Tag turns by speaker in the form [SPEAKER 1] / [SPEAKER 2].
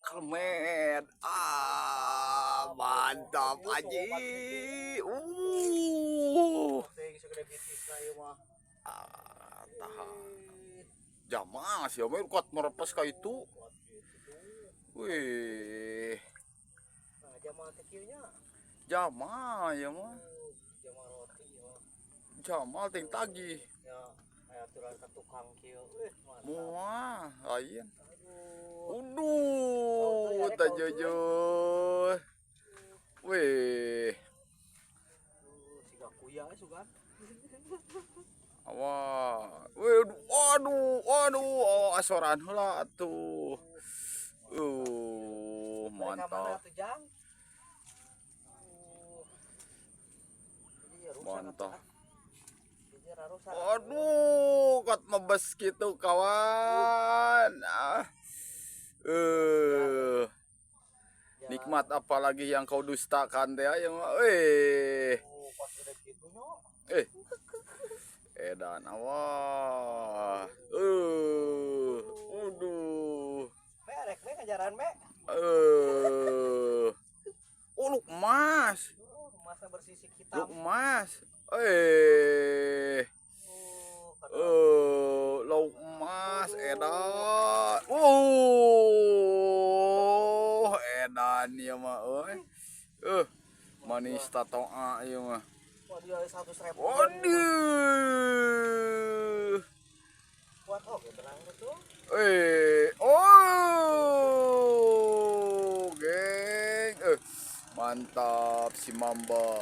[SPEAKER 1] Klemet. Mantap aji. Tahan. Jamas ya, main kuat merepas kayak itu. Wih.
[SPEAKER 2] Jamal tekieunya.
[SPEAKER 1] Jamal ya mah.
[SPEAKER 2] Jamal roti ya.
[SPEAKER 1] Jamal ting tagih.
[SPEAKER 2] Ya, aya aturan ka tukang kieu. Mantap.
[SPEAKER 1] Muah, lain.
[SPEAKER 2] Aduh.
[SPEAKER 1] Tak jujur. Wih.
[SPEAKER 2] Siga kuya sugan.
[SPEAKER 1] Wah, waduh, oh, asoran heula atuh. Mantap. Mantap. Waduh, kat mebes gitu kawan. Nikmat apalagi yang kau dustakan teh aya mah. Edan awah. Waduh.
[SPEAKER 2] Merek we ngajaran me.
[SPEAKER 1] Luk emas.
[SPEAKER 2] Emasna bersisik hitam.
[SPEAKER 1] Luk emas. Lauk emas edan. Edan ya mah euy. Manis tatoa ieu mah.
[SPEAKER 2] Wah, dia 100.000.
[SPEAKER 1] Waduh.
[SPEAKER 2] Kuat oke tenang itu.
[SPEAKER 1] Geng. Mantap si Mamba.